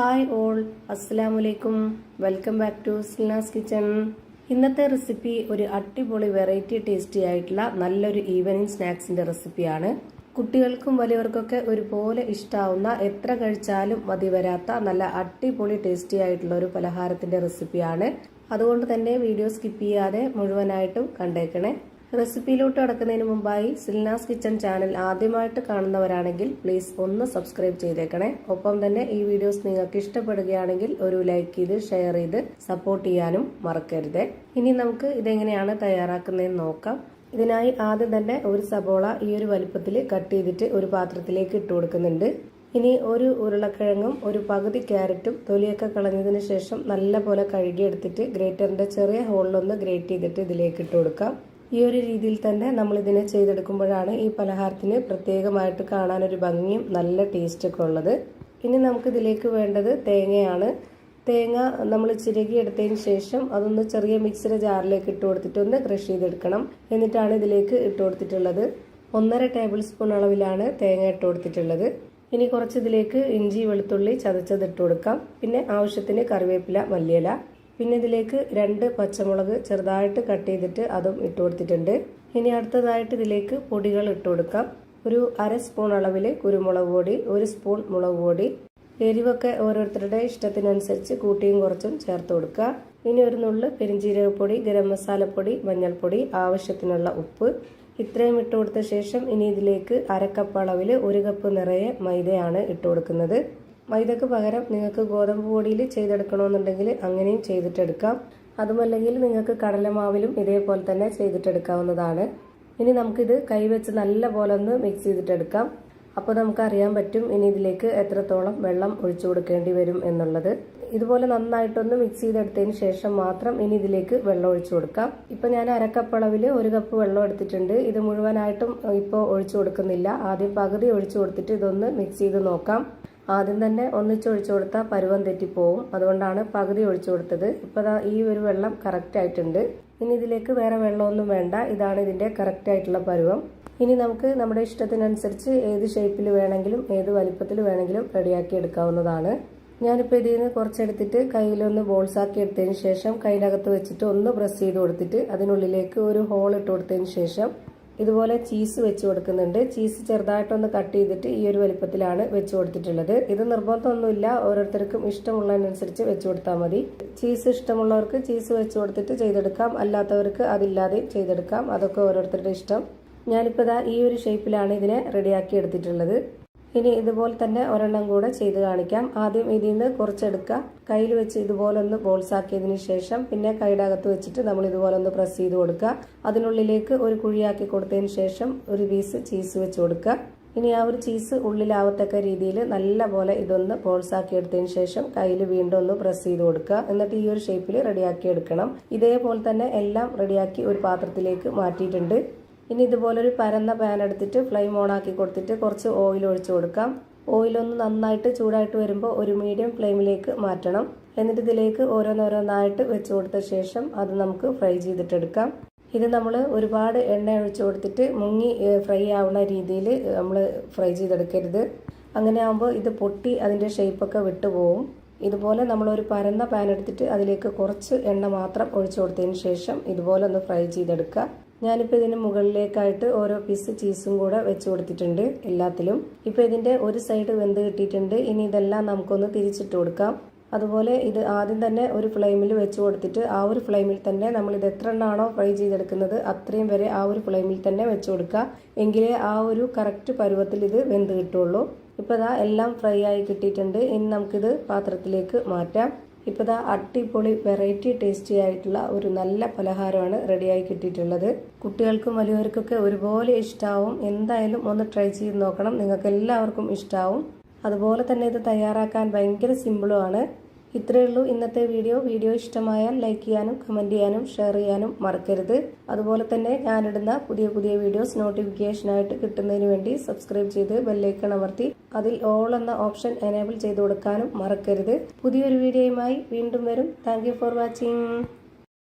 Hi all, അസ്സലാമലൈക്കും. Welcome back to Silna's kitchen. ഇന്നത്തെ recipe ഒരു അടിപൊളി വെറൈറ്റി ടേസ്റ്റി ആയിട്ടുള്ള നല്ലൊരു ഈവനിങ് സ്നാക്സിന്റെ റെസിപ്പിയാണ്. കുട്ടികൾക്കും വലിയവർക്കൊക്കെ ഒരുപോലെ ഇഷ്ടാവുന്ന, എത്ര കഴിച്ചാലും മതി വരാത്ത നല്ല അടിപൊളി ടേസ്റ്റി ആയിട്ടുള്ള ഒരു പലഹാരത്തിന്റെ റെസിപ്പിയാണ്. അതുകൊണ്ട് തന്നെ വീഡിയോ സ്കിപ്പ് ചെയ്യാതെ മുഴുവനായിട്ടും കണ്ടേക്കണേ. റെസിപ്പിയിലോട്ട് കടക്കുന്നതിന് മുമ്പായി സിൽനാസ് കിച്ചൺ ചാനൽ ആദ്യമായിട്ട് കാണുന്നവരാണെങ്കിൽ പ്ലീസ് ഒന്ന് സബ്സ്ക്രൈബ് ചെയ്തേക്കണേ. ഒപ്പം തന്നെ ഈ വീഡിയോസ് നിങ്ങൾക്ക് ഇഷ്ടപ്പെടുകയാണെങ്കിൽ ഒരു ലൈക്ക് ചെയ്ത് ഷെയർ ചെയ്ത് സപ്പോർട്ട് ചെയ്യാനും മറക്കരുത്. ഇനി നമുക്ക് ഇതെങ്ങനെയാണ് തയ്യാറാക്കുന്നതെന്ന് നോക്കാം. ഇതിനായി ആദ്യം തന്നെ ഒരു സബോള ഈ ഒരു വലുപ്പത്തിൽ കട്ട് ചെയ്തിട്ട് ഒരു പാത്രത്തിലേക്ക് ഇട്ട് കൊടുക്കുന്നുണ്ട്. ഇനി ഒരു ഉരുളക്കിഴങ്ങും ഒരു പകുതി ക്യാരറ്റും തൊലിയൊക്കെ കളഞ്ഞതിന് ശേഷം നല്ലപോലെ കഴുകിയെടുത്തിട്ട് ഗ്രേറ്ററിന്റെ ചെറിയ ഹോളിലൊന്ന് ഗ്രേറ്റ് ചെയ്തിട്ട് ഇതിലേക്ക് ഇട്ട് കൊടുക്കാം. ഈ ഒരു രീതിയിൽ തന്നെ നമ്മൾ ഇതിനെ ചെയ്തെടുക്കുമ്പോഴാണ് ഈ പലഹാരത്തിന് പ്രത്യേകമായിട്ട് കാണാനൊരു ഭംഗിയും നല്ല ടേസ്റ്റൊക്കെ ഉള്ളത്. ഇനി നമുക്ക് ഇതിലേക്ക് വേണ്ടത് തേങ്ങയാണ്. തേങ്ങ നമ്മൾ ചിരകി എടുത്തതിന് ശേഷം അതൊന്ന് ചെറിയ മിക്സിയുടെ ജാറിലേക്ക് ഇട്ട് കൊടുത്തിട്ട് ഒന്ന് ക്രഷ് ചെയ്തെടുക്കണം. എന്നിട്ടാണ് ഇതിലേക്ക് ഇട്ട് കൊടുത്തിട്ടുള്ളത്. 1.5 ടേബിൾ സ്പൂൺ അളവിലാണ് തേങ്ങ ഇട്ട് കൊടുത്തിട്ടുള്ളത്. ഇനി കുറച്ച് ഇതിലേക്ക് ഇഞ്ചി വെളുത്തുള്ളി ചതച്ചത് ഇട്ട് കൊടുക്കാം. പിന്നെ ആവശ്യത്തിന് കറിവേപ്പില, മല്ലിയില, പിന്നെ ഇതിലേക്ക് 2 പച്ചമുളക് ചെറുതായിട്ട് കട്ട് ചെയ്തിട്ട് അതും ഇട്ട് കൊടുത്തിട്ടുണ്ട്. ഇനി അടുത്തതായിട്ട് ഇതിലേക്ക് പൊടികൾ ഇട്ട് കൊടുക്കാം. ഒരു 1/2 സ്പൂൺ അളവിൽ കുരുമുളക് പൊടി, 1 സ്പൂൺ മുളക് പൊടി. എരിവൊക്കെ ഓരോരുത്തരുടെ ഇഷ്ടത്തിനനുസരിച്ച് കൂട്ടിയും കുറച്ചും ചേർത്ത് കൊടുക്കുക. ഇനി ഒരു നുള്ള് പെരിഞ്ജീരകപ്പൊടി, ഗരം മസാലപ്പൊടി, മഞ്ഞൾപ്പൊടി, ആവശ്യത്തിനുള്ള ഉപ്പ്. ഇത്രയും ഇട്ട് കൊടുത്ത ശേഷം ഇനി ഇതിലേക്ക് 1/2 കപ്പ് അളവിൽ 1 കപ്പ് നിറയെ മൈദയാണ് ഇട്ട് കൊടുക്കുന്നത്. മൈദക്ക് പകരം നിങ്ങൾക്ക് ഗോതമ്പ് പൊടിയിൽ ചെയ്തെടുക്കണമെന്നുണ്ടെങ്കിൽ അങ്ങനെയും ചെയ്തിട്ടെടുക്കാം. അതുമല്ലെങ്കിൽ നിങ്ങൾക്ക് കടലമാവിലും ഇതേപോലെ തന്നെ ചെയ്തിട്ടെടുക്കാവുന്നതാണ്. ഇനി നമുക്കിത് കൈവച്ച് നല്ല പോലെ ഒന്ന് മിക്സ് ചെയ്തിട്ടെടുക്കാം. അപ്പോൾ നമുക്ക് അറിയാൻ പറ്റും ഇനി ഇതിലേക്ക് എത്രത്തോളം വെള്ളം ഒഴിച്ചു കൊടുക്കേണ്ടി വരും എന്നുള്ളത്. ഇതുപോലെ നന്നായിട്ടൊന്ന് മിക്സ് ചെയ്തെടുത്തതിന് ശേഷം മാത്രം ഇനി ഇതിലേക്ക് വെള്ളം ഒഴിച്ചു കൊടുക്കാം. ഇപ്പം ഞാൻ 1/2 കപ്പ് അളവിൽ 1 കപ്പ് വെള്ളം എടുത്തിട്ടുണ്ട്. ഇത് മുഴുവനായിട്ടും ഇപ്പോൾ ഒഴിച്ചു കൊടുക്കുന്നില്ല. ആദ്യം പകുതി ഒഴിച്ചു കൊടുത്തിട്ട് ഇതൊന്ന് മിക്സ് ചെയ്ത് നോക്കാം. ആദ്യം തന്നെ ഒന്നിച്ചൊഴിച്ചു കൊടുത്താൽ പരുവം തെറ്റിപ്പോവും. അതുകൊണ്ടാണ് പകുതി ഒഴിച്ചു കൊടുത്തത്. ഇപ്പോൾ ഈ ഒരു വെള്ളം കറക്റ്റ് ആയിട്ടുണ്ട്. ഇനി ഇതിലേക്ക് വേറെ വെള്ളമൊന്നും വേണ്ട. ഇതാണ് ഇതിൻ്റെ കറക്റ്റ് ആയിട്ടുള്ള പരുവം. ഇനി നമുക്ക് നമ്മുടെ ഇഷ്ടത്തിനനുസരിച്ച് ഏത് ഷേപ്പിൽ വേണമെങ്കിലും ഏത് വലിപ്പത്തിൽ വേണമെങ്കിലും റെഡിയാക്കി എടുക്കാവുന്നതാണ്. ഞാനിപ്പോൾ ഇതിൽ നിന്ന് കുറച്ചെടുത്തിട്ട് കയ്യിലൊന്ന് ബോൾസാക്കി എടുത്തതിന് ശേഷം കയ്യിനകത്ത് വെച്ചിട്ട് ഒന്ന് പ്രസ് ചെയ്ത് കൊടുത്തിട്ട് അതിനുള്ളിലേക്ക് ഒരു ഹോൾ ഇട്ട് കൊടുത്തതിന് ശേഷം ഇതുപോലെ ചീസ് വെച്ച് കൊടുക്കുന്നുണ്ട്. ചീസ് ചെറുതായിട്ടൊന്ന് കട്ട് ചെയ്തിട്ട് ഈ ഒരു വലിപ്പത്തിലാണ് വെച്ച് കൊടുത്തിട്ടുള്ളത്. ഇത് നിർബന്ധമൊന്നുമില്ല, ഓരോരുത്തർക്കും ഇഷ്ടമുള്ളതിനനുസരിച്ച് വെച്ച് കൊടുത്താൽ മതി. ചീസ് ഇഷ്ടമുള്ളവർക്ക് ചീസ് വെച്ച് കൊടുത്തിട്ട് ചെയ്തെടുക്കാം, അല്ലാത്തവർക്ക് അതില്ലാതെ ചെയ്തെടുക്കാം. അതൊക്കെ ഓരോരുത്തരുടെ ഇഷ്ടം. ഞാനിപ്പോൾ ഈ ഒരു ഷേപ്പിലാണ് ഇതിനെ റെഡിയാക്കി എടുത്തിട്ടുള്ളത്. ഇനി ഇതുപോലെ തന്നെ ഒരെണ്ണം കൂടെ ചെയ്ത് കാണിക്കാം. ആദ്യം ഇതിൽ നിന്ന് കുറച്ചെടുക്കുക. കയ്യിൽ വെച്ച് ഇതുപോലെ ഒന്ന് ബോൾസ് ആക്കിയതിന് ശേഷം പിന്നെ കൈയുടെ അകത്ത് വെച്ചിട്ട് നമ്മൾ ഇതുപോലെ ഒന്ന് പ്രസ് ചെയ്ത് കൊടുക്കുക. അതിനുള്ളിലേക്ക് ഒരു കുഴിയാക്കി കൊടുത്തതിന് ശേഷം ഒരു പീസ് ചീസ് വെച്ച് കൊടുക്കുക. ഇനി ആ ഒരു ചീസ് ഉള്ളിലാവത്തക്ക രീതിയിൽ നല്ല പോലെ ഇതൊന്ന് ബോൾസ് ആക്കി എടുത്തതിന് ശേഷം കയ്യിൽ വീണ്ടും ഒന്ന് പ്രസ് ചെയ്ത് കൊടുക്കുക. എന്നിട്ട് ഈ ഒരു ഷേപ്പിൽ റെഡിയാക്കി എടുക്കണം. ഇതേപോലെ തന്നെ എല്ലാം റെഡിയാക്കി ഒരു പാത്രത്തിലേക്ക് മാറ്റിയിട്ടുണ്ട്. ഇനി ഇതുപോലൊരു പരന്ന പാൻ എടുത്തിട്ട് ഫ്ലെയിം ഓൺ ആക്കി കൊടുത്തിട്ട് കുറച്ച് ഓയിൽ ഒഴിച്ചു കൊടുക്കാം. ഓയിലൊന്ന് നന്നായിട്ട് ചൂടായിട്ട് വരുമ്പോൾ ഒരു മീഡിയം ഫ്ലെയിമിലേക്ക് മാറ്റണം. എന്നിട്ട് ഇതിലേക്ക് ഓരോന്നോരോന്നായിട്ട് വെച്ച് കൊടുത്ത ശേഷം അത് നമുക്ക് ഫ്രൈ ചെയ്തിട്ടെടുക്കാം. ഇത് നമ്മൾ ഒരുപാട് എണ്ണ ഒഴിച്ചു കൊടുത്തിട്ട് മുങ്ങി ഫ്രൈ ആവുന്ന രീതിയിൽ നമ്മൾ ഫ്രൈ ചെയ്തെടുക്കരുത്. അങ്ങനെ ആകുമ്പോൾ ഇത് പൊട്ടി അതിൻ്റെ ഷേപ്പൊക്കെ വിട്ടുപോകും. ഇതുപോലെ നമ്മളൊരു പരന്ന പാൻ എടുത്തിട്ട് അതിലേക്ക് കുറച്ച് എണ്ണ മാത്രം ഒഴിച്ചു കൊടുത്തതിന് ശേഷം ഇതുപോലെ ഒന്ന് ഫ്രൈ ചെയ്തെടുക്കുക. ഞാനിപ്പോൾ ഇതിന് മുകളിലേക്കായിട്ട് ഓരോ പീസ് ചീസും കൂടെ വെച്ച് കൊടുത്തിട്ടുണ്ട് എല്ലാത്തിലും. ഇപ്പോൾ ഇതിൻ്റെ ഒരു സൈഡ് വെന്ത് കിട്ടിയിട്ടുണ്ട്. ഇനി ഇതെല്ലാം നമുക്കൊന്ന് തിരിച്ചിട്ട് കൊടുക്കാം. അതുപോലെ ഇത് ആദ്യം തന്നെ ഒരു ഫ്ലെയിമിൽ വെച്ച് കൊടുത്തിട്ട് ആ ഒരു ഫ്ലെയിമിൽ തന്നെ നമ്മൾ ഇത് എത്ര എണ്ണമാണോ ഫ്രൈ ചെയ്തെടുക്കുന്നത് അത്രയും വരെ ആ ഒരു ഫ്ലെയിമിൽ തന്നെ വെച്ച് കൊടുക്കുക. എങ്കിലേ ആ ഒരു കറക്റ്റ് പരുവത്തിൽ ഇത് വെന്ത് കിട്ടുള്ളൂ. ഇപ്പോൾ എല്ലാം ഫ്രൈ ആയി കിട്ടിയിട്ടുണ്ട്. ഇനി നമുക്കിത് പാത്രത്തിലേക്ക് മാറ്റാം. ഇപ്പോൾ അടിപൊളി വെറൈറ്റി ടേസ്റ്റി ആയിട്ടുള്ള ഒരു നല്ല പലഹാരമാണ് റെഡിയായി കിട്ടിയിട്ടുള്ളത്. കുട്ടികൾക്കും വലിയവർക്കൊക്കെ ഒരുപോലെ ഇഷ്ടമാവും. എന്തായാലും ഒന്ന് ട്രൈ ചെയ്ത് നോക്കണം. നിങ്ങൾക്ക് എല്ലാവർക്കും ഇഷ്ടമാവും. അതുപോലെ തന്നെ ഇത് തയ്യാറാക്കാൻ ഭയങ്കര സിമ്പിളുമാണ്. ഇത്രയേ ഉള്ളൂ ഇന്നത്തെ വീഡിയോ ഇഷ്ടമായാൽ ലൈക്ക് ചെയ്യാനും കമൻറ്റ് ചെയ്യാനും ഷെയർ ചെയ്യാനും മറക്കരുത്. അതുപോലെ തന്നെ ഞാനിടുന്ന പുതിയ വീഡിയോസ് നോട്ടിഫിക്കേഷനായിട്ട് കിട്ടുന്നതിന് വേണ്ടി സബ്സ്ക്രൈബ് ചെയ്ത് ബെല്ലൈക്കൺ അമർത്തി അതിൽ ഓൾ എന്ന ഓപ്ഷൻ എനേബിൾ ചെയ്ത് കൊടുക്കാനും മറക്കരുത്. പുതിയൊരു വീഡിയോയുമായി വീണ്ടും വരും. Thank you for watching.